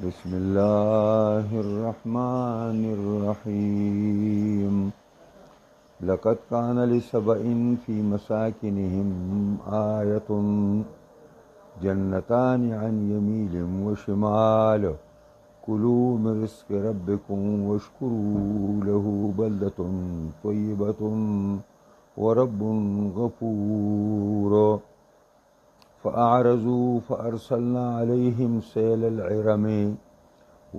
بسم الله الرحمن الرحيم لقد كان لسبإ في مساكنهم آية جنتان عن يمين وشمال كلوا من رزق ربكم واشكروا له بلدة طيبة ورب غفور فأعرضوا فأرسلنا عليهم سيل العرم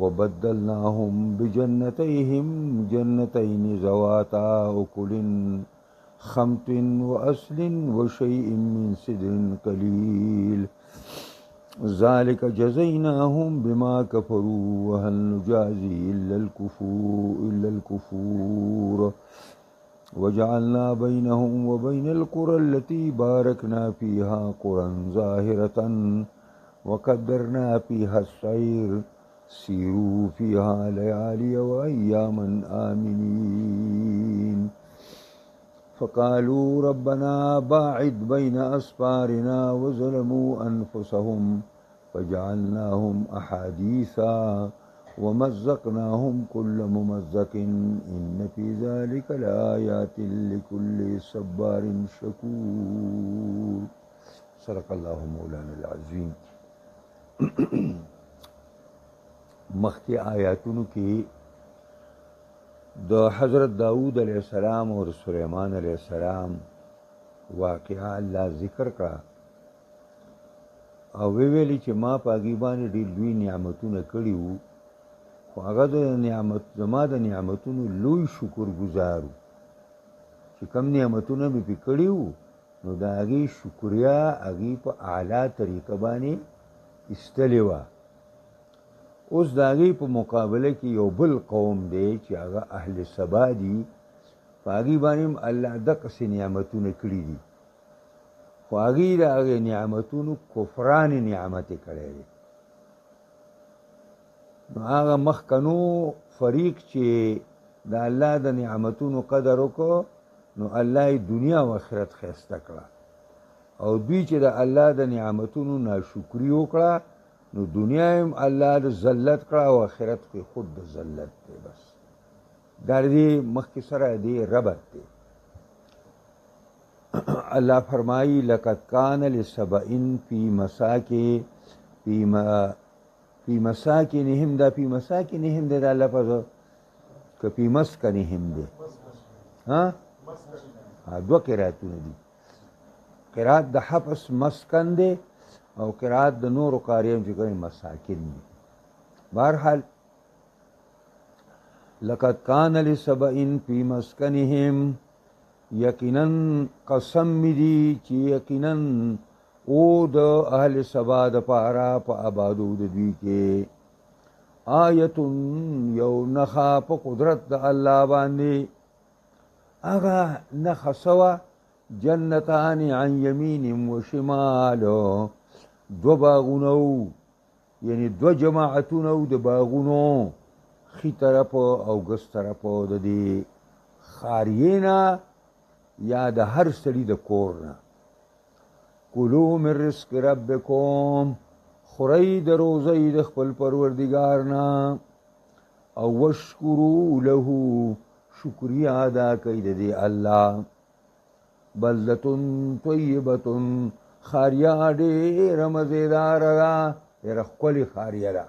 وبدلناهم بجنتيهم جنتين ذواتا أكل خمط وأصل وشيء من سدر قليل ذلك جزيناهم بما كفروا وهل نجازي إلا الكفور وجعلنا بينهم وبين القرى التي باركنا فيها قرى ظاهرة وقدرنا فيها السير سيروا فيها ليالي وأياما آمنين فقالوا ربنا باعد بين أسفارنا وظلموا أنفسهم فجعلناهم أحاديثا ومزقناهم كل ممزق إن في ذلك لآيات لكل صبار شكور صدق الله مولانا العظيم. مخی آیاتونو کې د حضرت داود علیہ السلام اور سلیمان علیہ السلام واقعا الله ذکر کړه او ویلي چې ما پاګی باندې ډېر لوی نعمتونه کړي وو خو هغه د زما د نعمتونو لوی شکر ګزارو چې کم نعمتونه مې پې کړي وو نو د هغې شکریا هغې په اعلی طریقه باندې ایستلې وه. اوس د هغې په مقابله کې یو بل قوم دی چې هغه اهل سبا دي په هغې باندې هم الله دقسې نعمتونه کړي دي خو هغې د هغې نعمتونو کفران نعمت یې کړی دی. نو هغه مخکنو فریق چې د الله د نعمتونو قدر وکړو نو الله یې دنیا او آخرت ښایسته کړه او دوی چې د الله د نعمتونو ناشکري وکړه نو دنیا هم الله د ذلت کړه او آخرت کې خود د ذلت دی. بس دا دې مخکې سره دې ربط دی. الله فرمایي لقد کان لسبإ فی مساکنهم دا فی مساکنهم دی دا لفظ که فی مسکنهم دی دوه قراتونه دي. قرات د حفظ مسکن دی او قرات د نورو قاریان چې کوي مساکن دي. بهرحال لقد کان لسبإ فی مسکنهم یقینا قسم می دی چې یقینا او د اهل سبا د پاره په آبادو د دوی کې آیت یو نخا په قدرت د الله باندې هغه نخه سوه جنتان عن یمین و شمال دو باغونو یعنی دو جماعتونو د باغونو خی طرف او ګس طرف د دې خارینا یا د هر سړي د کور نه کلو من رزق ربکم خورئ د روزۍ د خپل پروردګار نه او وشکرو له شکریا ادا کوي د دې الله بلدتن طیبتن خاریا ډېره مزېداره ده ډېره ښکلې خاریه ده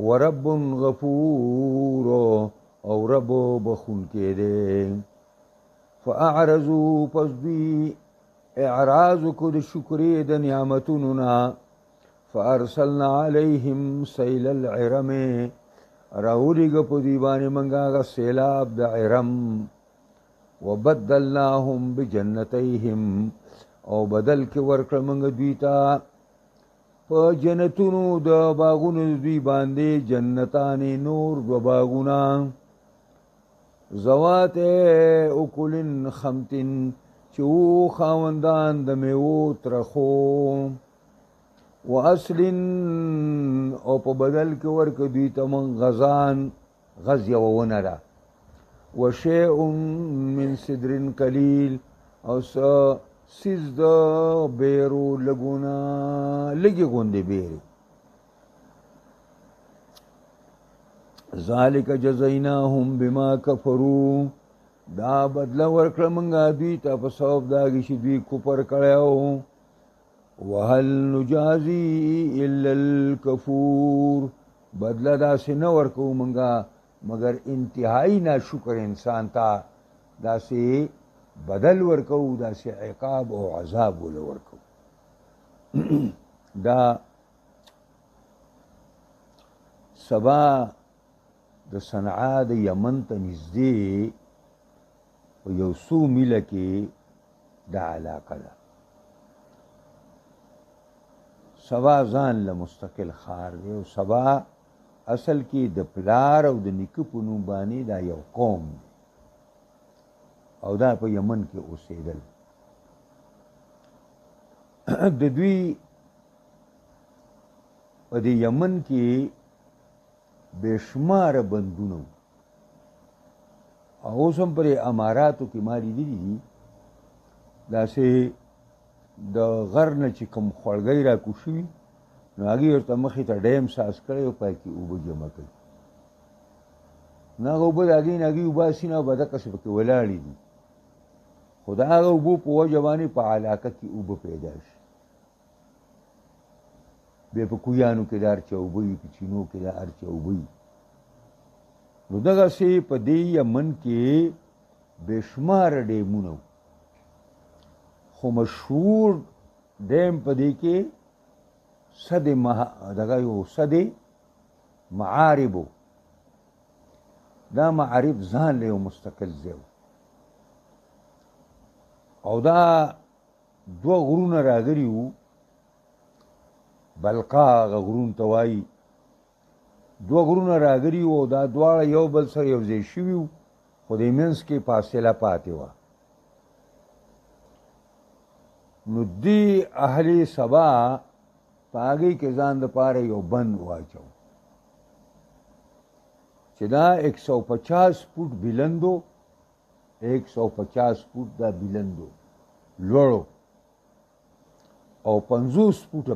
ورب غفور او رب بخونکی دی. فاعرضوا پس دوی اعراض کو د شکرې د نعمتونو نه فارسلنا علیهم سیل العرم راولیږه په دوی باندې موږ هغه سیلاب د عرم وبدلناهم بجنتیهم او بدل کې ورکړه موږ دوی ته په جنتونو د باغونو دوی باندې جنتانې نور دو باغونه ذوات اکل خمط چې و خاوندان د میوو ترخو و اصل او په بدل کې ورکړه دوی ته موږ غزان غز یوه ونه ده و شیء من سدر قلیل او سیز د بیرو لګونه لګي غوندې بیرې ذالک جزیناهم بما کفروا دا بدله ورکړه مونږه دوی ته په سبب د هغې چې دوی کفر کړی و وهل نجازي الا الکفور بدله داسې نه ورکوو مونږه مگر انتهایی ناشکر انسان ته داسې بدل ورکوو داسې عقاب او عذاب وله ورکوو دا سبا د صنعا د یمن ته نږدې په یو څو میله کې دا علاقه ده سبا ځان له مستقل ښار دی او سبا اصل کې د پلار او د نیکه په نوم باندې دا یو قوم دی او دا په یمن کې اوسېدل د دوی په د یمن کې بېشماره بندونه او اوس هم پرې اماراتو کې ما لیدلي دي داسې د غر نه چې کوم خوړګۍ راکوشي وي نو هغې ورته مخې ته ډیم ساز کړی او پای کې اوبه جمع کوي نو هغه اوبه د هغې نه هغې وباسي نه او بدقسې پکې ولاړې دي خو د هغه اوبو په وجه باندې په علاقه کې اوبه پیدا شي بیا په کویانو کې د هر چا اوبه وي په چینو کې د هر چا اوبه وي نو دغسې په دې یمن کې بېشماره ډیمونه خو مشهور ډیم په دې کې دغه یو صد معاربو دا معارب ځان له یو مستقل ځای او دا دوه غرونه راغلي وو بلقا هغه غرون ته وایي دوه غرونه راغلي وو او دا دواړه یو بل سره یو ځای شوي وو خو د منځ کې فاصله پاتې وه نو دې اهل سبا په هغې کې ځان دپاره یو بند واچو چې دا 150 فوټ بلندو 150 فوټ دا بلندو لوړو او 50 فوټه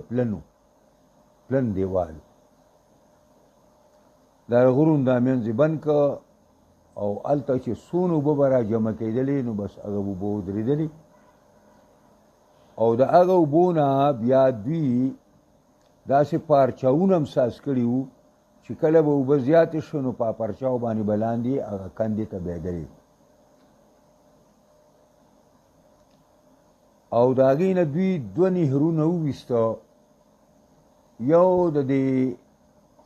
پلن دیوال دا غرون دا منځ بند که او هلته چې څونه اوبه به را جمع کېدلې نو بس هغه اوبه ودرېدلې او د هغه اوبو نه بیا دوی داسې پارچاونه هم ساز کړي وو چې کله به اوبه زیاتې شو نو په پارچاو باندې به لاندې هغه کندې ته بهېدلې او د هغې نه دوی دوه نهرونه وویسته یو د دې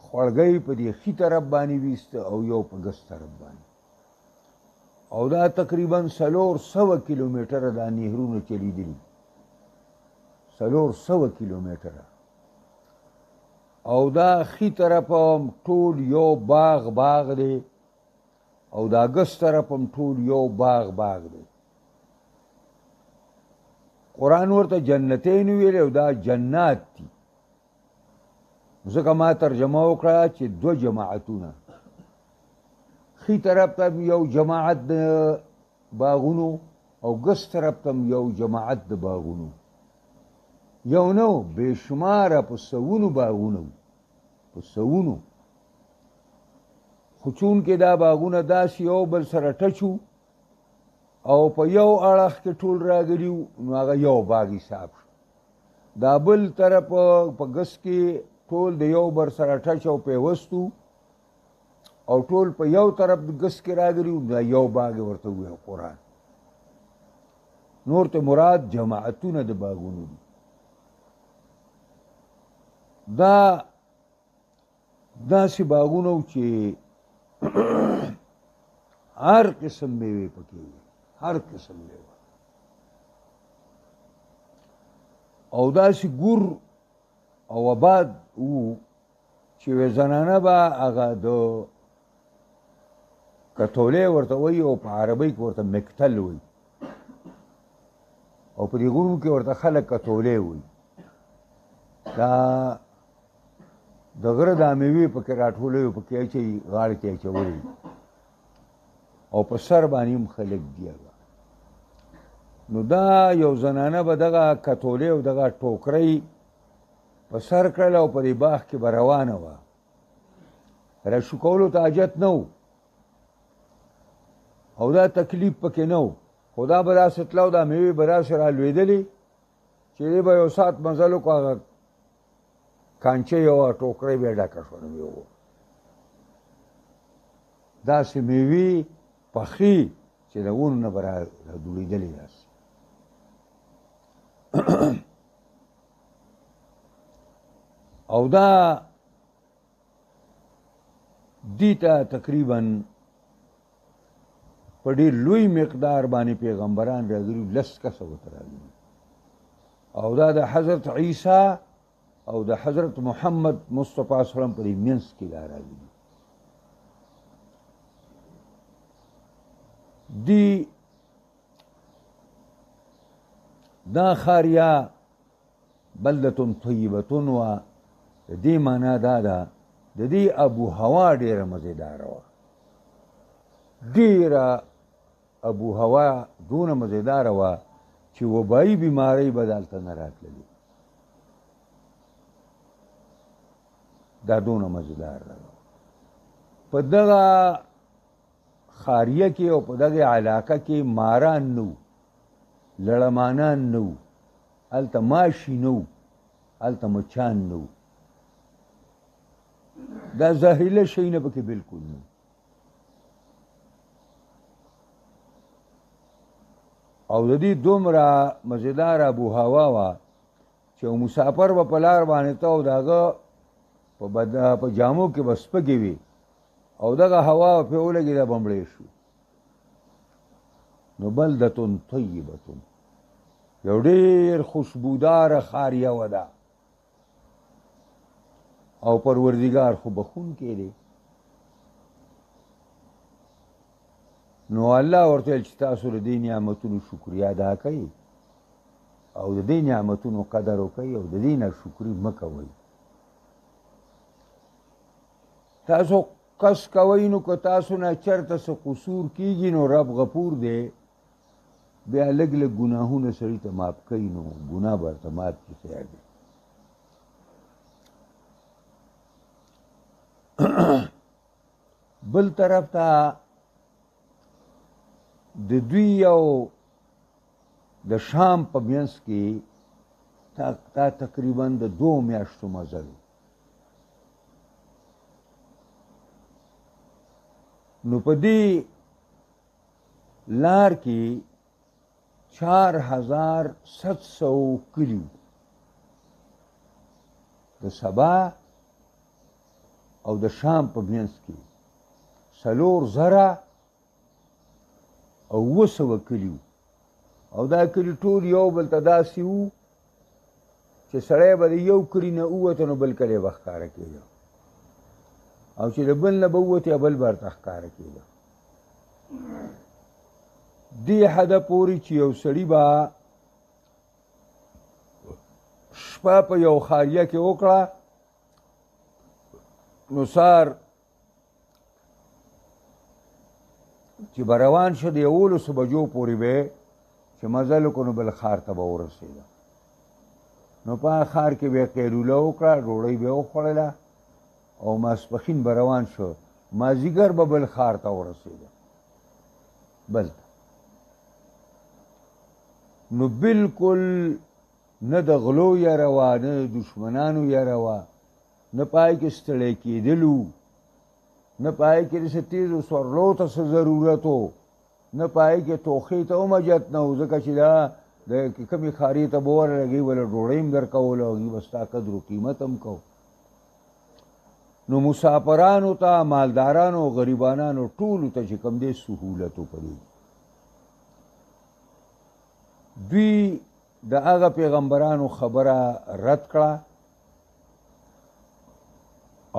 خوړګۍ په دې ښي طرف باندې ویسته او یو په ګس طرف باندې او دا تقریبا 400 کیلومیټره دا نهرونه چلیدلي 400 کیلومیټره او دا ښي طرف هم ټول یو باغ دی او دا ګس طرف هم ټول یو باغ دی قرآن ورته جنتین ویلی او دا جنات دي ځکه ما ترجمه وکړه چې دوه جماعتونه ښي طرف ته یو جماعت د باغونو او ګس طرف ته یو جماعت د باغونو یو نو بېشماره په سوونو باغونه په سوونو خو چونکې دا باغونه داسې یو بل سره ټچو او په یو اړخ کې ټول راغلي وو نو هغه یو باغ حساب شو دا بل طرف په ګس کې ټول د یو بر سره ټچ او پیوستو او ټول په یو طرف د ګس کې راغلي وو دا یو باغ ورته وویل قرآن نور ته مراد جماعتونه د باغونو دي دا داسې باغونه چې هر قسم میوې پکې وي هر قسم میوه او داسې ګور او آباد وو چې زنانه به هغه د کټولې ورته وایي او په عربۍ کې ورته مکتل وایي او په دې غرونو کې ورته خلک کټولې وایي دا د غره دا میوې پکې راټولوي او پکې اچوي غاړې ته اچولې او په سر باندې هم خلک دي نو دا یو زنانه به دغه کټولې او دغه ټوکرۍ په سر کړله او په دې باغ کې به روانه وه راشو کولو ته حاجت نه و او دا تکلیف پکې نه و خو دا به داسې تلو دا میوې به داسې را لوېدلې چې دی به یو ساعت مزل وکړو هغه کانچه یوه ټوکرۍ به یې ډکه شوه نو یو داسې میوې پخې چې د ونو نه به را دوړېدلې داسې او دا دې ته تقریبا په ډېر لوی مقدار باندې پیغمبران راغلي 10 کسه ورته راغلي او دا د حضرت عیسی او د حضرت محمد مصطفی صلی الله علیه وسلم په دې منځ کې دا راغلي دی دا خاریا بلدتون طیبتون و د دې معنا دا ده د دې ابو هوا ډېره مزیداره وه ډېره ابو هوا دونه مزیداره وه چې وبایي بیمارۍ به دلته نه راتللې دا دونه مزیداره ده په دغه خاریه کې او په دغه علاقه کې ماران نو لړمانان نو هلته ماشي نو هلته مچان نو دا زهریله شی نه پکې بلکل نه او د دې دومره مزیدار ابو هوا وه چې مسافر به په لار باندې ته او د هغه په جامو کې به سپکې وي او دغه هوا پې ولګېده بمړې شو نو بلدتون طیبتون یو ډېر خوشبوداره خاریه وه ده او پروردګار خو بخونکی دی نو الله ورته ویل چې تاسو د دې نعمتونو شکریا ادا کوئ او د دې نعمتونو قدر وکئ او د دې ناشکري مه کوئ تاسو قص کوئ نو که تاسو نه چېرته څه قصور کېږي نو رب غفور دی بیا لږ لږ ګناهونه سړي ته معاف کوي نو ګناه به ورته معاف کړي خیر دی بل طرف ته د دوی یو د شام په منځ کې تا تقریبا د 2 میاشتو مزل نو په دې لار کې 4700 کلی د سبا او د شام په منځ کې 4,000 او 200 کلی او دا کلی ټول یو بل ته داسې وو چې سړی به د یو کلي نه ووته نو بل کلی به ښکاره کېده او چې د بل نه به ووتې بل به ورته ښکاره کېده دې حده پورې چې یو سړي به شپه په یو خاریه کې وکړه نو سار چې به روان شه د 11 بجو پورې به چې مزل وکړو نو بل ښار ته به ورسېده نو په هغه ښار کې به یې قیلوله وکړه ډوډۍ به یې وخوړله او ماسپښین به روان شو مازدیګر به بل ښار ته ورسېده بل نو بالکل نه د غلو یاره وه نه د دشمنانو یاره وه نه پای کې ستړی کېدلو نه پای کې داسې تیزو سورلو ته څه ضرورت و نه پای کې ټوخۍ ته هم حاجت نه و ځکه چې دا د کمې خارې ته به ورلګوي وله ډوډۍ هم در کوله هغوی به ستا قدر و قیمت هم کو نو مسافرانو ته مالدارانو غریبانانو ټولو ته چې کوم دی سهولت و په دې دوی د هغه پیغمبرانو خبره رد کړه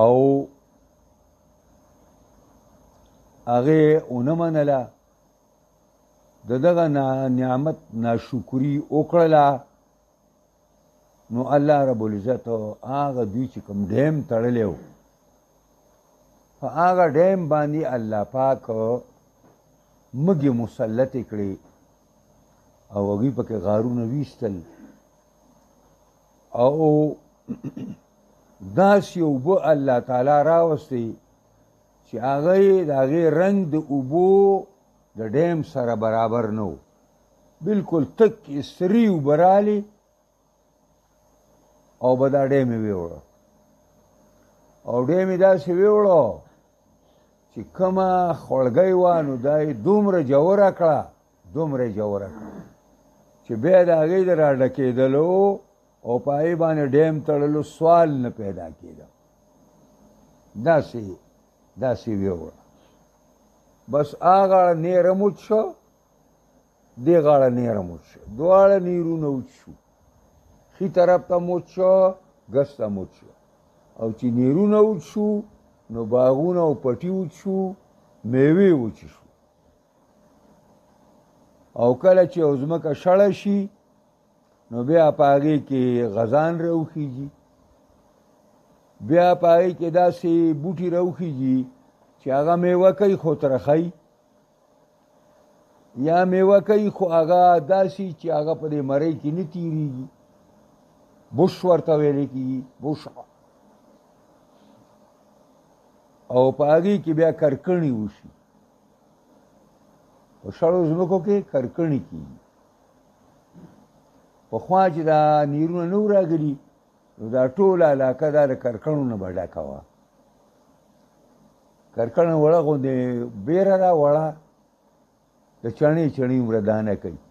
او هغې ونه منله د دغه نعمت ناشکري وکړله نو الله رب العزت هغه دوی چې کوم ډیم تړلی و په هغه ډیم باندې الله پاک مږې مسلطې کړې او هغوی پکې غارونه ویستل او داسې اوبه الله تعالی راوستې چې هغه یې د هغې رنګ د اوبو د ډیم سره برابر نه و، بلکل تک سري اوبه رالې او به دا ډیم یې ویوړه او ډیم یې داسې ویوړه چې کومه خوړګۍ وه نو دا یې دومره جوره کړه چې بیا د هغې د راډکېدلو او په هغې باندې ډیم تړلو سوال نه پیدا کېده، داسې ویوړه. بس هغه غاړه نیره موچ شو، دې غاړه نیره موچ شو، دواړه نیرونه وچ شو، ښي طرف ته موچ شو، ګس ته موچ شو. او چې نیرونه وچ شو نو باغونه او پټي وچ شو، میوې وچې شو. او کله چې یو ځمکه شړه شي نو بیا په هغې کې غذان راوخیږي، بیا په هغې کې داسې بوټي راوخیږي چې هغه میوه کوي خو ترخی، یا میوه کوي خو هغه داسې چې هغه په دې مرۍ کې نه تیریږي، بوش ورته ویلی کېږي، بوش. او په هغې کې بیا کرکڼې وشي، په شړو ځمکو کې کرکڼې کېږي. پخوا چې دا نیرونه نه و راغلي نو دا ټوله علاقه دا د کرکڼو نه به ډکه وه، کرکڼه وړه غوندې بیره را وړه د چڼې عمره دانه کوي،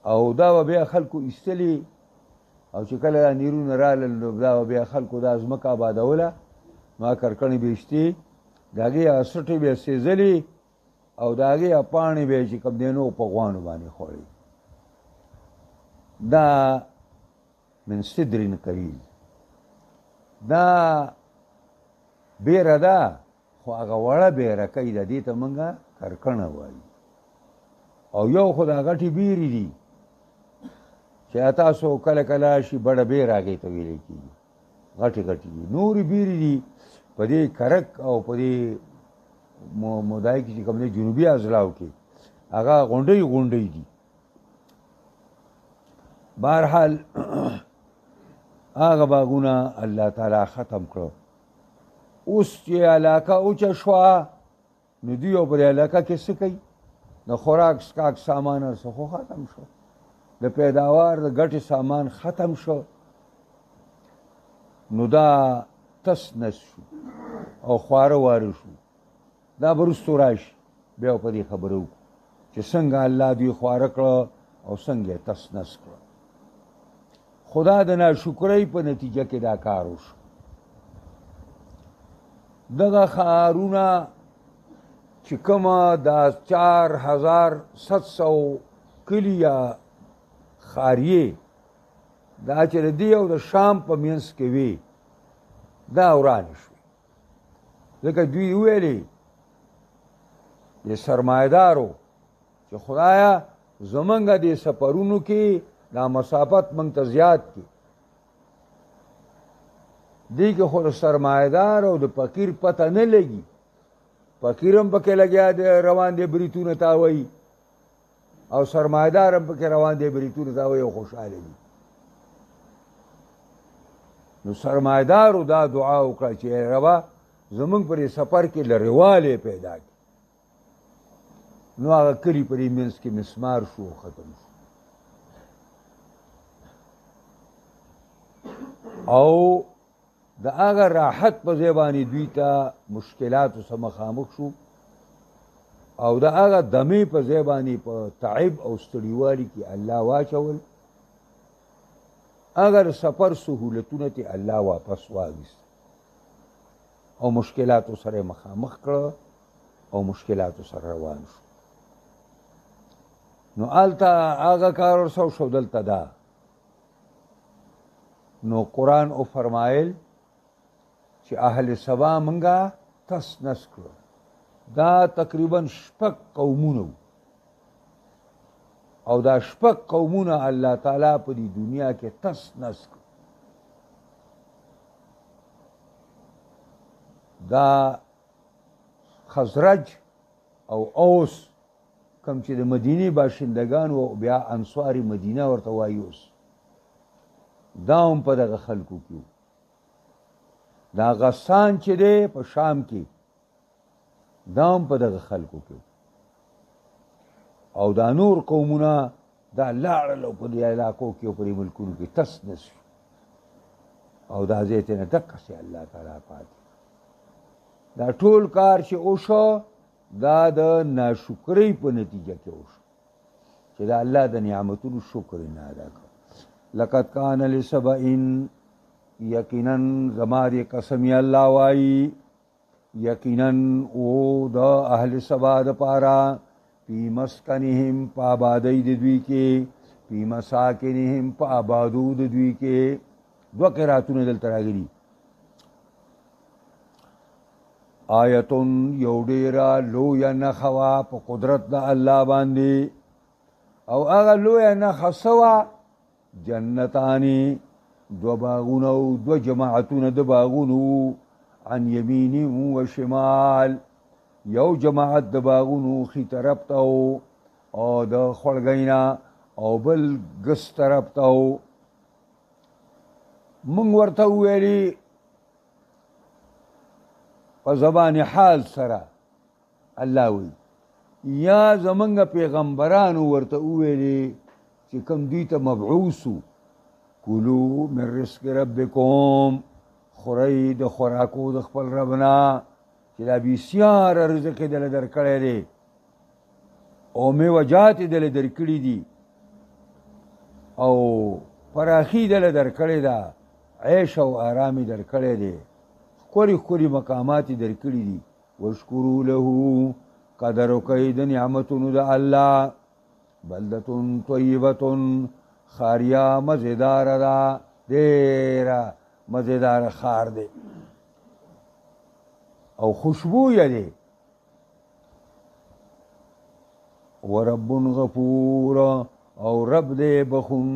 او دا به بیا خلکو ایستلي، او چې کله دا نیرونه رالل نو دا به بیا خلکو دا ځمکه آبادوله، ما کرکڼې به ایستې، د هغې هغه سټې به یې سېزلې او د هغې هغه پاڼې به یې چې کوم دی نو په غوانو باندې خوړې. دا من صدر قریب، دا بیره ده خو هغه وړه بیره کوي، د دې ته مونږه کرکڼه وایي. او یو خو دا غټې بیرې دي چې تاسو کله کله شي بډه بیره هغې ته ویلی کېږي، غټې دي. نورې بیرې دي په دې کرک او په دې مودای کې چې کوم دی جنوبي اضلاعو کې هغه غونډۍ دي. بهرحال هغه باغونه الله تعالی ختم کړو. اوس چې علاقه اوچه شوه نو دوی یو په دې علاقه کې څه کوي؟ د خوراک څښاک سامان هر څه خو ختم شو، د پیداوار د ګټې سامان ختم شو، نو دا تس نس شو او خواره واره شو. دا به وروستو راشي بیا په دې خبره وکړو چې څنګه الله دوی خواره کړه او څنګه یې تس نس کړه. خدا د ناشکرۍ په نتیجه کې دا کار وشو. دغه ښارونه چې کومه دا 4700 کلي یا ښاریې دا چې د دې او د شام په منځ کې وي دا ورانې شوې، ځکه دوی وویلې د سرمایهدارو چې خدایه زمونږ دې سفرونو کې دا مسافت مونږ ته زیات کړي، دې کې خو د سرمایهدار او د فقیر پته نه لګي، فقیر هم پکې لګیا دی روان دی بریتونه تاوی، او سرمایهدار هم پکې روان دی بریتونه تاوی او خوشحاله دي. نو سرمایهدارو دا دعا وکړه چې ربا زمونږ پر سفر کې لرېوالی پیدا کړي. نو هغه کلي په دې منځ کې مسمار شو، ختم شو. او د هغه راحت په ځای باندې دوی ته مشکلاتو سره مخامخ شو، او د هغه دمې په ځای باندې په تعب او ستړیوالي کې الله واچول. اگر سفر سهولتونه ته الله واپس واغیست او مشکلاتو سره مخامخ کړه او مشکلاتو سره روان شو. نو آلته هغه کار ورسو شو، دلته دا. نو قرآن او فرمایل چې اهل سبا منګه تس نس کړو. دا تقریبا 6 قومونه او دا 6 قومونه الله تعالی په دې دنیا کې تس نس کړو. دا خزرج او اوس کوم چې د مدینه باشندگان او بیا انصار مدینه ورته وایي، اوس دا هم په دغه خلکو کې. دا غسان چې دی په شام کې دا هم په دغه خلکو کې او دا نور قومونه دا لاړل په دې علاقو کې او په دې ملکونو کې تس نس او دا ځای ته نه دقسې الله تعالی پاتې دا ټول کار چې وشو دا د ناشکرۍ په نتیجه کې وشو چې دا الله د نعمتونو شکر نه ادا کړ لقد کان لسبإ یقینا زما دې قسم الله وایي یقینا او د اهل سبا د پاره فی مسکنهم په آبادۍ د دوی کې فی مساکنهم په آبادو د دوی کې دوه قراتونه دلته راغلي آیتون یو ډیره لویه نښه وه په قدرت د الله باندې او هغه لویه نښه څه وه جنتانې دوه باغونه او دوه جماعتونه د باغونو عن یمین و شمال یو جماعت د باغونو خي طرف ته او د خړګینا او بل ګس طرف ته مونږ ورته ویلي په زبان حال سره الله وی یا زمونږ پیغمبرانو ورته ویلي چې کوم دوی ته مبعوثو کلو من رزق ربکم خورئ د خوراکو د خپل ربنا چې دا بسیاره رزق یې دله درکړی دی او میوجات یې دله درکړي دي او پراخي دله درکړې ده عیش او آرام یې درکړی دی ښکلي ښکلي مقامات یې درکړي دي واشکرو له قدر وکئ د نعمتونو د الله بلدتون طیبتون خاریا مزیداره ده ډېره مزیدار خار دی او خوشبویه دی ورب غفور او رب دی بخون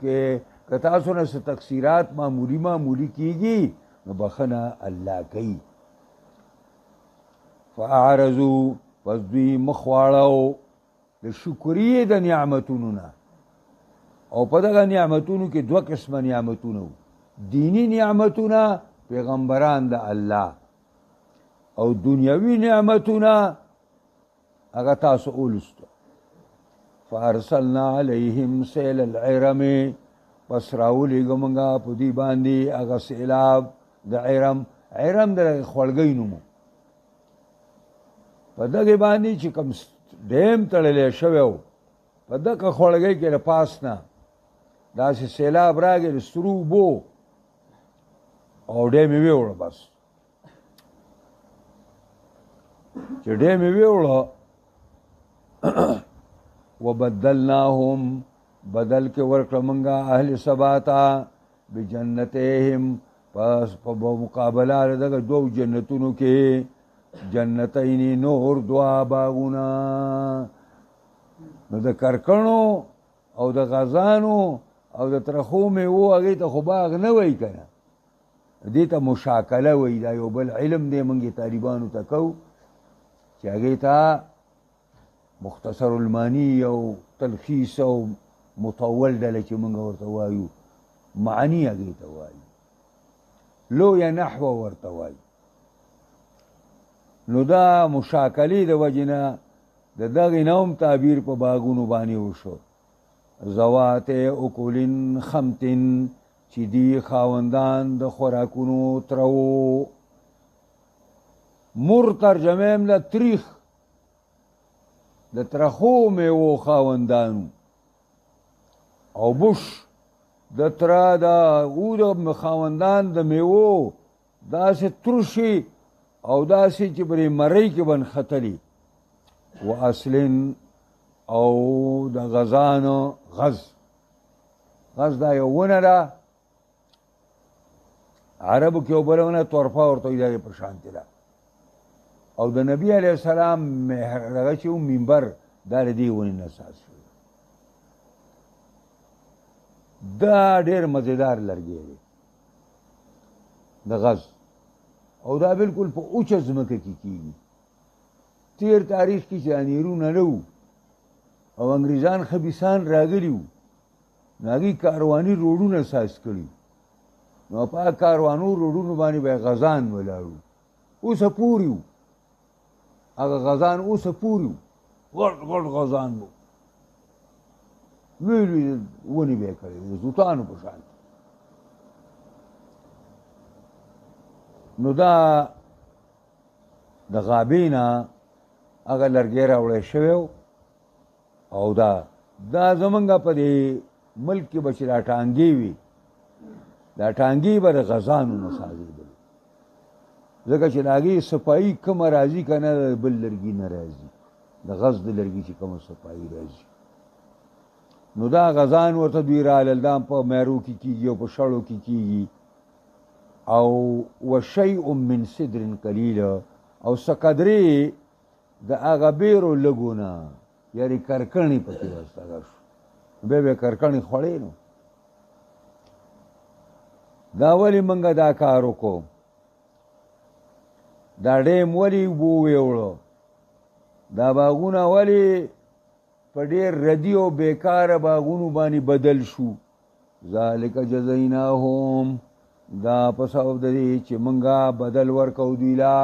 کې که تاسو نه څه تقصیرات معمولی کیږي نو بخنه الله کوي فاعرضوا پس دوی مخ واړو د شکریې د نعمتونو نه او په دغه نعمتونو کې دوه قسمه نعمتونه دینی نعمتونه پیغمبران د الله او دنیوي نعمتونه هغه تاسو اولستو فارسلنا علیهم سیل العرم پس راولیږو موږ په دوی باندې هغه سیلاب د عرم د خړګۍ نوم په دغه باندې چې کوم ډیم تړلی شوی و په دغه خړګۍ کې د پاس نه داسې سیلاب راغی د سرو اوبو او ډیم یې ویوړه بس چې ډیم یې ویوړه وبدلناهم بدل کې ورکړه موږ اهل سبا ته بجنتهم پس په مقابله د دغه دوو جنتونو کې جنتین نور دوا باغونه نو د کرکڼو او د غزانو او د ترخو میوو هغې ته خو باغ نه وایي که نه دې ته مشاکله وایي دا یو بل علم دی موږ یې طالبانو ته کوو چې هغې ته مختصر المانی او تلخیص او مطول ډله چې موږ ورته وایو معنی هغې ته وایي لویه نحوه ورته وایي نو دا مشاکلې د وجې نه د دغې نه هم تعبیر په باغونو باندې وشو ذوات اکلین خمتن چې دی خاوندان د خوراکونو ترو مر ترجمه هم ده تریخ د ترخو میوو خاوندانو او بش د تره د او د خاوندان د میوو داسې ترشي او داسې چې پرې مرۍ کې بن ختلی و اصلن او د غزانو غز دا یو ونه ده عربو کې یو بله ونه طرفه ورته وایي دغې په شانتې ده او د نبي علیه السلام دغه چې و منبر دا د دې ونې نه اساس شوی دا ډېر مزېدار لرګی دی د غز او دا بالکل په اوچه ځمکه کې کېږي تیر تاریخ کې چې انیرونه نه وو او انګریزان خبیثان راغلي وو نو هغوی کارواني روډونه ساز کړي نو په کاروانو روډونو باندې به غزان ولاړ وو اوسه پورې وو هغه غزان اوسه پورې غټ غټ غزان و لوی لوی ونې به یې کړې د توتانو په شان نو دا د غابې نه هغه لرګی راوړی شوی او دا زمونږ په دې ملک کې به چې دا ټانګې وي دا ټانګې به د غزانو نه سازېدل ځکه چې د هغې صفایي کومه راځي که نه د بل لرګي نه راځي د غز د لرګي چې کومه صفایي راځي نو دا غزان ورته دوی رالل دا په میرو کې کېږي او په شړو کې کېږي او وشیء من صدر قلیل او سقدرې د هغه بیرو لږو نه یعنې کرکڼې پکې واستګر شو بیا به کرکڼې خوړې نو دا ولې موږ دا کار وکړو دا ډیم ولې اوبو ویوړو دا باغونه ولې په ډېر ردي او بیکاره باغونو باندې بدل شو ذالک جزیناهم دا په سبب د دې چې موږ بدل ورکو دوی لا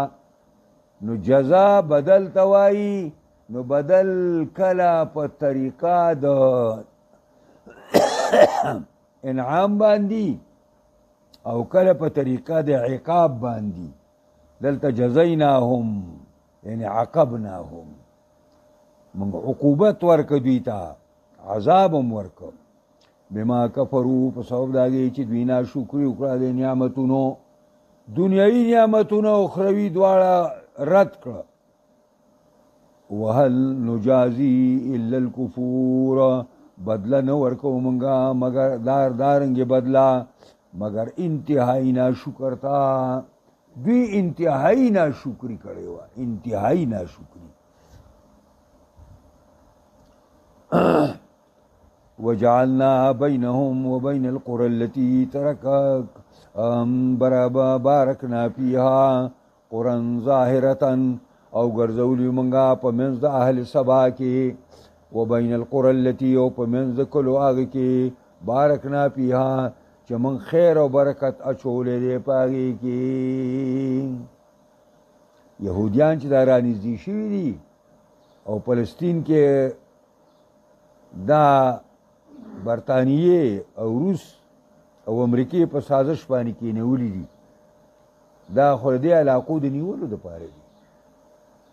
نو جزا بدل ته وایي نو بدل کله په طریقه د انعام باندې او کله په طریقه د عقاب باندې دلته جزیناهم یعنی عقبناهم من عقوبت ورک دوی ته عذاب هم ورک بما کفرو په سبب د هغې چې دوی ناشکري وکړه د نعمتونو دنیایي نعمتونه او اخروي دواړه رد کړه وهل نجازي الا الكفور بدله نه ورکو مونږه مگر دارنګې بدله مگر انتهایی ناشکرتا دوی انتهایی ناشکری کړې وه انتهایی ناشکری وجعلنا بينهم وبين القرى التي باركنا فيها قرى ظاهرة او ګرځولي مونږه په منځ د اهل سبا کې وبين القرى التي او په منځ د کلو هغې کې بارکنا فيها چې مونږ خیر او برکت اچولی دی په هغې کې یهودیان چې دا رانږدې شوي دي او فلسطین کې دا برطانیې او روس او امریکې په سازش باندې کېنولي دي دا خو د دې علاقو د نیولو دپاره دي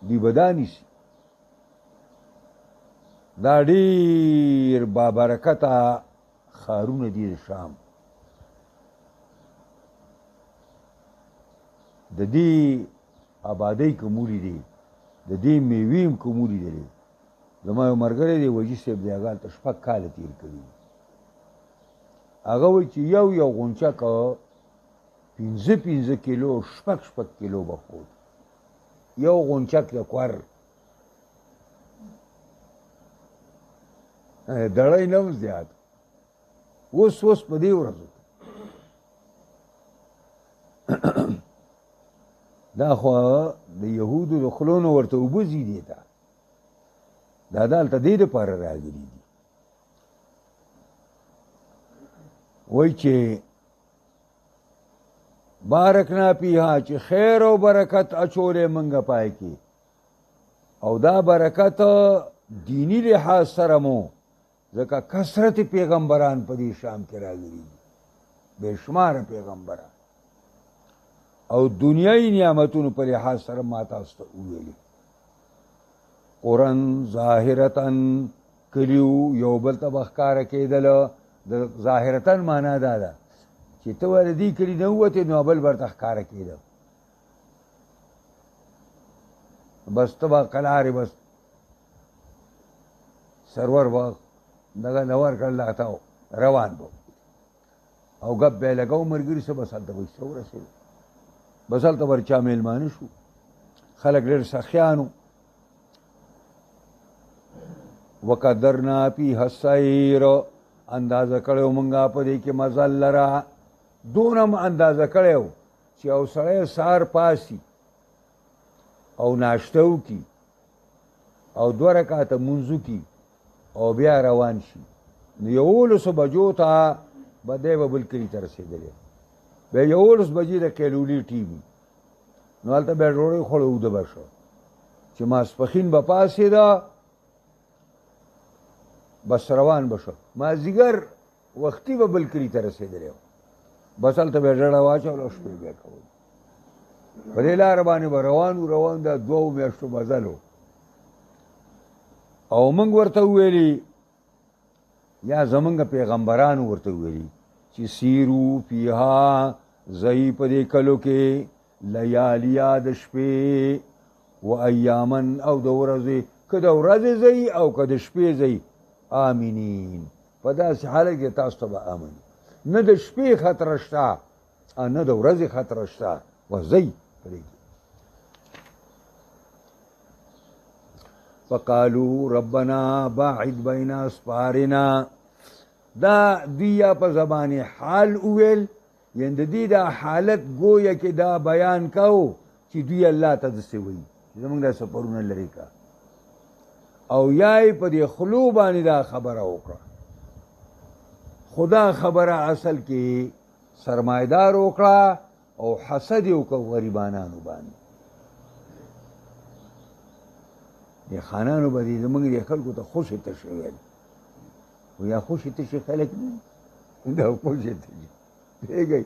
دوی به دا نیسي دا ډېر بابرکته ښارونه دي د شام د دې آبادۍ کومولي دي د دې میوې هم کومولي دي زما یو ملګری دی وجي صاحب دی هغه هلته 6 کاله تېر کړي هغه وایي چې یو غونچک 15 کیلو 6 کیلو به خود یو غونچک د کور دړی نه هم زیات اوس په دې ورځو دا خو د یهودو د خولو نه ورته اوبه ځي دې ته دا دلته دې دپاره راغلي دي وایي چې بارکنا پیها چې خیر او برکت اچولې منګه پای کې او دا برکت دینی لحاظ سره مو ځکه کثرت پیغمبران په دې شام کې راغلي دي بې شماره پیغمبران او دنیایي نعمتونو په لحاظ سره ما تاسو ته وویلي قرآن ظاهرتن کلیو یو بل ته به ښکاره کېدله د ظاهرتن معنا دا ده چې ته ولې دې کلي نه ووتې نو بل ورته ښکاره کېده بس ته به قلارې بس سرور به دغه نه ورکړل هغه ته روان به او ګپ به یې لګو ملګري سه بس هلته به څه ورسېدو بس هلته ور چا میلمانه شو خلک ډېر سخیانو وقدرنا فیها السیر اندازه کړی مونږه په دې کې مزل لره دونم اندازه کړی و چې یو سړی سهار پاسي او ناشته وکړي او 2 رکعته مونځ وکړي او بیا روان شي نو 11 بجو ته به دی به بل کلي ته رسېدلی بیا 11 بجې د قیلولي ټیم نو هلته بیا ډوډۍ خوړه اوده به شو چې ماسپښین به پاڅېده بس روان به شو مازدیګر وختي به بل کلي ته رسېدلی و بس هلته به یې ډډه واچوله او شپې بیا کول په دې لاره باندې به روان دا 2 میاشتو مزل و او موږ ورته وویلي یا زمونږ پیغمبرانو ورته وویلي چې سیرو فیها ځئ په دې کلو کې لیالیا د شپې و ایامن او د ورځې که د ورځې ځئ او که د شپې ځئ آمینین په داسې حالت کې تاسو ته به امن نه د شپې خطره شته نه د ورځې خطره شته وځئ په دې کې فقالو ربنا باعد بین اسفارنا دا دوی یا په زبان حال وویل یعنی د دې دا حالت گویا کې دا بیان کو چې دوی الله ته داسې وایي زمونږ دا سفرونه لرې کا او یا یې په دې خلو باندې دا خبره وکړه خدا خبره اصل کې سرمایدار وکړه او حسد یې وکړه غریبانانو باندې دې خانانو به دې زمونږ دې خلکو ته خوشې تشې ویل و یا خوشې تشې خلک نه دا خوشې تشې پوهېږئ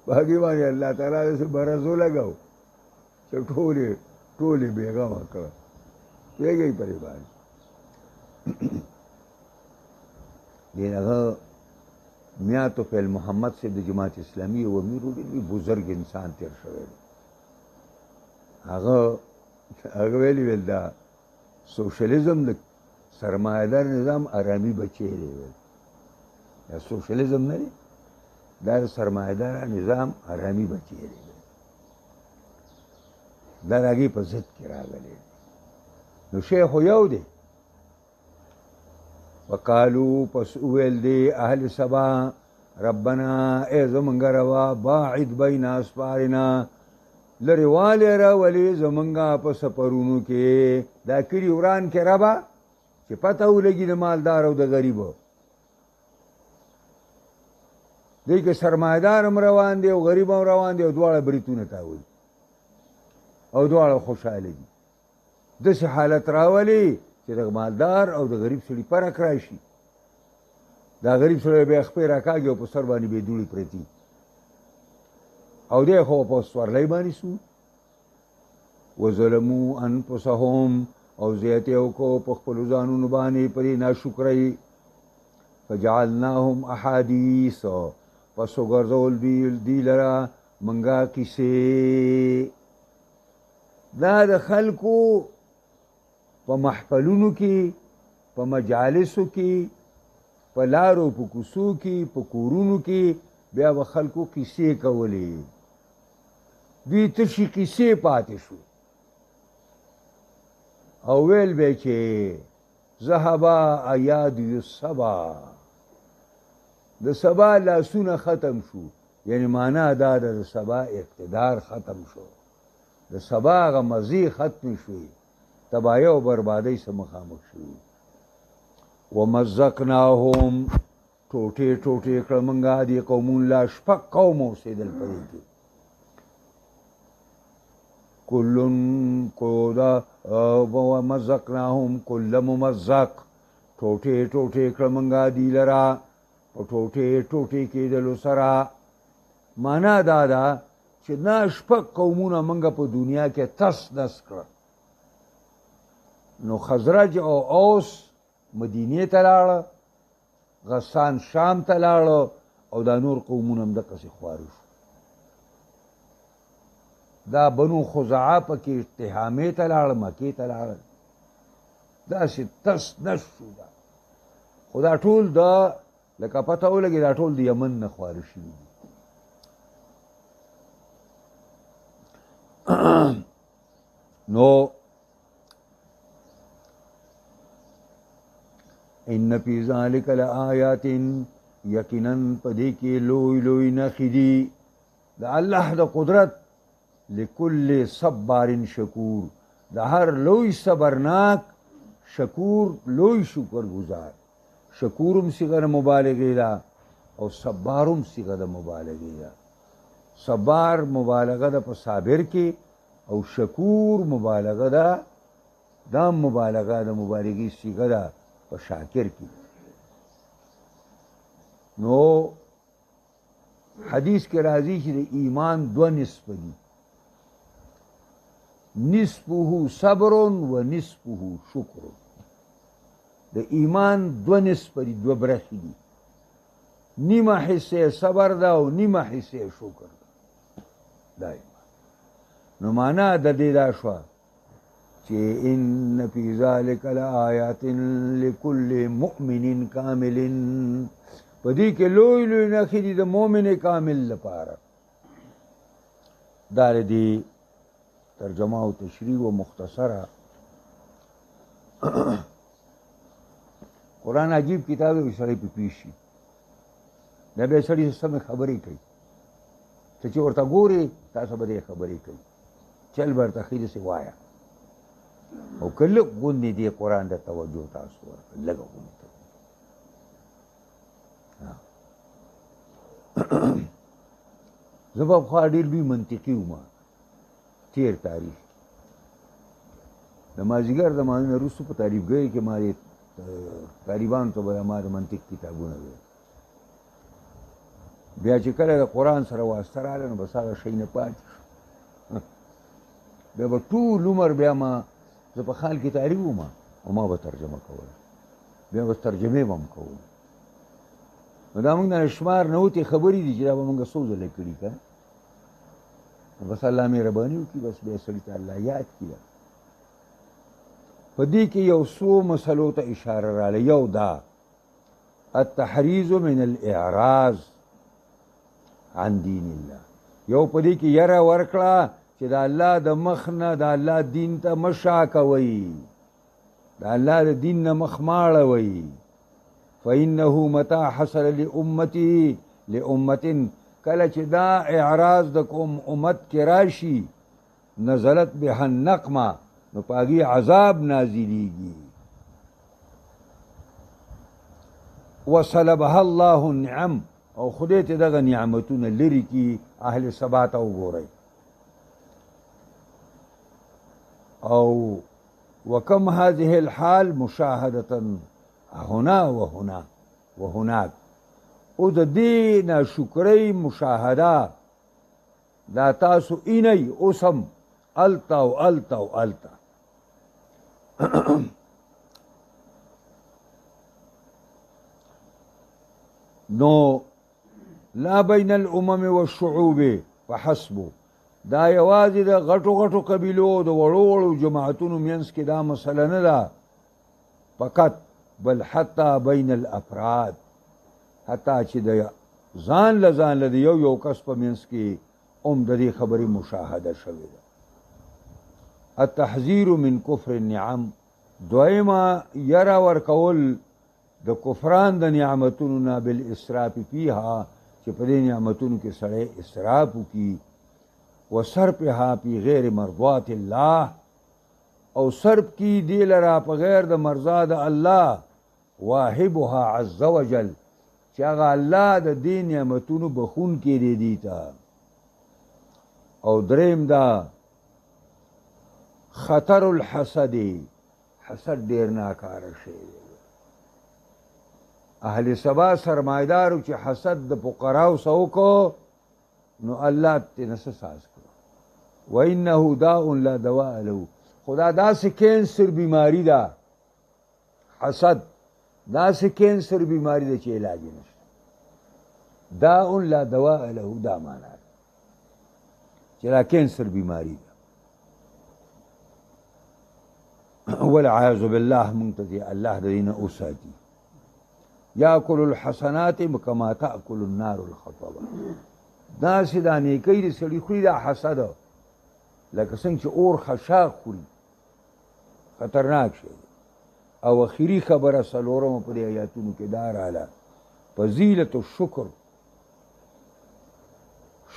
په هغې باندې الله تعالی داسې برز ولګاو چې ټولې بېغمه کړه پوهېږئ په دې باندې دې هغه میاں طفیل محمد صاحب د جماعت اسلامي او امیر ډېر بزرګ انسان تېر شوی دی هغه ویل دا سوشلیزم د سرمایه‌دار نظام آرامي بچی دی یا سوشلیزم نه دی دا د سرمایه‌دار نظام آرامي بچی دی دا د هغې په ضد کې راغلی نو شی خو یو دی وقالو پس اویل دی اهل سبا ربنا ای زمونږ روا باعد بین اسفارنا لرې والی راولې زمونږ په سفرونو کې دا کلي وران کې ربه چې پته ولګي د مالدار او د غریبو دی که سرمایدار هم روان دی او غریب هم روان دی او دواړه بریتونه تاوي او دواړه خوشحاله دي داسې حالت راولي چې د مالدار او د غریب سړي فرق راشي دا غریب سړی بیا خپې راکاږي او په سر باندې بې دوړې پرتي او دی خو په سورلۍ باندې سو وظلمو انفسهم او زیاتې وکړو په خپلو ځانونو باندې په دې ناشکرۍ فجعلناهم احادیث پس وګرځول دوی لره منګه کیسې دا د خلکو په محفلونو کې په مجالسو کې په لارو په کوڅو کې په کورونو کې بیا به خلکو کیسې کولې دوی تشي کیسې پاتې شو او ویل به چې ذهبا ایاد الصبا د سبا لاسونه ختم شو یعنی معنا دا د سبا اقتدار ختم شو د سبا هغه مزې ختم شوې تباهۍ او بربادۍ سره مخامخ شوي ومزقناهم ټوټې ټوټې کړه موږ دې قومون لا شپږ قوم اوسېدل په دې کې کلن کودا ومزقناهم کل ممزق ټوټې ټوټې کړه موږ دې لره په ټوټې ټوټې کېدلو سره معنا دا ده چې دا شپږ قومونه موږ په دنیا کې تس نس کړه نو خزرج او اوس مدینې ته لاړه غسان شام ته لاړه او دا نور قومونه هم دقسې خواره شو دا بنو خزاعه پکې اتهامې ته لاړه مکې ته لاړه داسې تس نس شو دا خو دا ټول د لکه پته ولګي دا ټول د یمن نه خواره شوي دي نو ان فی ذلک لآیات یقینا پدې کې لوی لوی نښې دي د الله د قدرت لکل صبار شکور د هر لوی صبرناک شکور لوی شکر گزار شکورم صيغه مبالغه ده او صبارم صيغه د مبالغه ده صبار مبالغه ده په صابر کې او شکور مبالغه ده، دا مبالغه د مبالغې صیغه ده په شاکر کې. نو حدیث کې راځي چې د ایمان دو نصف دي، نصفه صبر و نصفه شکر. د ایمان دو نصف دي، دو برخې دي، نیمه حصه صبر ده او نیمه حصه شکر ده. دا نو معنا د دې دا شوه چې ان فی ذلک لآیات لکل مؤمن کامل، په دې کې لوی لوی نښې دي د مؤمن کامل لپاره. دا د دې ترجمه او تشریح و مختصره. قرآن عجیب کتاب دی، سړی پې پوه شي. دا بیا سړي سمې خبرې کوي، ته چې ورته ګورې تاسو به دې خبرې کوي، چل به ورته ښي داسې وایه، او که لږ غوندې دې قرآن ته توجه تاسو ورکړئ، لږه غوندې. زه به پخوا ډېر لوی منطقي وم، تېر تاریخ د مازدیګر د لمانځه نه وروسته په طالبګۍ کې ما طالبانو ته به ما د منطق کتابونه ویل. بیا چې کله د قرآن سره واسطه راغله نو بس هغه شی نه پاتې شو. بیا به ټول عمر بیا ما زه په خال کې طالب وم او ما به ترجمه کوله، بیا به ترجمې به هم کوله. نو دا موږ نه شمار نوتې خبرې دي چې دا به موږ څو ځله کړي که بس الله مهرباني وکړي، بس بیا سړي ته الله یاد کړي. په دې کې یو څو مسلو ته اشاره راغله. یو دا التحریز من الاعراض عن دین الله، یو په دې کې یره ورکړه چې د الله د مخ نه د الله دین ته مه شا کوئ، د الله د دین نه مخ مه اړوئ. فإنه متى حصل لأمتي لأمة، کله چې دا اعراض د کوم امت کې راشي، نزلت بها النقمه، نو پاگی عذاب نازلیږي. وصلبها الله النعم، او خدای ته دغه نعمتونه لري کی اهل ثبات او ګورئ. او وكم هذه الحال مشاهدة هنا وهنا وهناك، او د دې ناشکرۍ مشاهده دا تاسو اینئ اوسم التا او التا او التا. نو لا بین الامم والشعوب فحسبو، دا یوازې د غټو غټو قبیلو د وړو وړو جماعتونو منځ کې دا مسله نه ده فقط، بل حتی بین الافراد، حتی چې د ځان له ځان له د یو یو کس په منځ کې هم د دې خبرې مشاهده شوې ده. التحذير من كفر النعم، دویمه یره ورکول د کفران د نعمتونو نه بالاسراف فيها، چې په دې نعمتونو کې سړی اسراف وکړي. وصرفها فی غیر مرضات الله، او صرف کی دی لرا په غیر د مرضا د الله. واهبها عز وجل، چې هغه الله د دې نعمتونو بخون کې دی دیتا. او دریم دا خطر الحسد، حسد ډیر ناکاره شی دی. اهل سبا سرمایدارو چې حسد د فقراو سو کو نو الله ته نس ساز کړو. وانه داء لا دواء له، خدا داسې کینسر بیماری ده، حسد داسې کینسر بیماری ده چې علاج نشته. داء لا دواء له، دا معنا ده چې دا کینسر بیماری ده. والعیاذ بالله منتظر الله دین اوساتی. یاکل الحسنات کما تاکل النار الحطب، دا چې دا نیکۍ د سړي خوري دا حسد لکه څنګه چې اور خشاک خوري، خطرناک شی. او اخري خبره څلورمه په دې آیاتونو کې دا راغله فضیلت الشکر،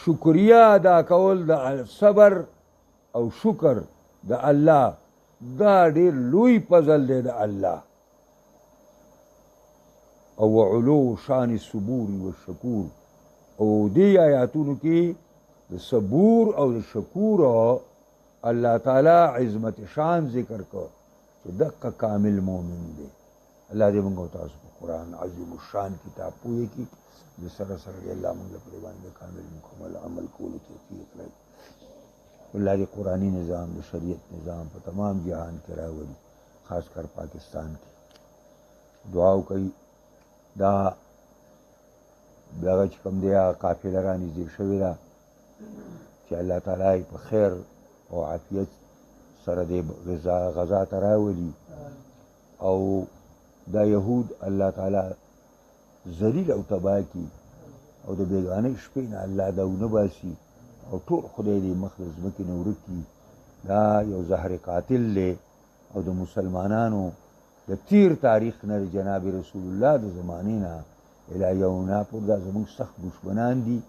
شکریه ادا کول د صبر او شکر د الله، دا ډېر لوی فضل دی د الله. او علو شان الصبور والشکور، او دې آیاتونو کې د صبور او د شکور الله تعالی عظمت شان ذکر کو چې دقه کامل مؤمن دی الله دې موږ تاسو په قرآن عظیم الشان کتاب پوهې کی د سره سره الله موږ په باندې کامل مکمل عمل کولو توفیق راکړي الله دې قرآنی نظام د شریعت نظام په تمام جهان کې راولي خاص کر پاکستان کې دعا وکړئ دا دغه چې کوم دی قافله رانږدې شوې ده چې الله تعالی په خیر او عافیت سره دې غزا ته راولي او دا یهود الله تعالی ذلیل او تباه کي او د بیګانه شپې نه الله دا ونه باسي او ټول خدای دې مخ د ځمکې نه ورک کي دا یو زهر قاتل دی او د مسلمانانو د تیر تاریخ نه جناب رسول الله د زمانې نه الی یومنا پورې دا زموږ سخت دشمنان دي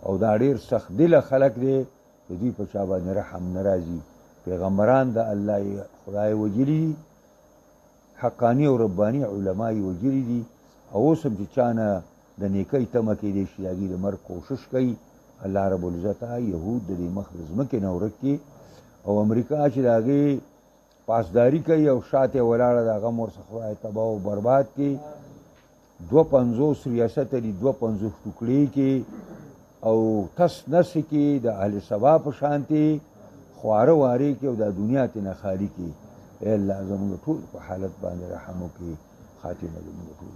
او دا ډېر سخت دله خلک دی د دوی په چا باندې رحم نه راځي پیغمبران د الله خدای وجلي دي حقانی او ربانی علما یې وجلي دي او اوس هم چې چا نه د نیکۍ تمه کیدی شي د هغې د مرګ کوشش کوي الله رب العزت یهود د دې مخ د ځمکې نه ورک کړي او امریکا چې د هغې پاسداري کوي او شاته ولاړه د هغه هم ورڅخه خدای تباه او برباد کړي 250 ریاست لري 250 ټوکړې کې او تس نس کې د اهل سبا په شانتي خواره وارې کې او د دنیا ته نه خالی کې اے الله زموږ ټول په حالت باندې رحم وکړي خاتمه زموږ ټول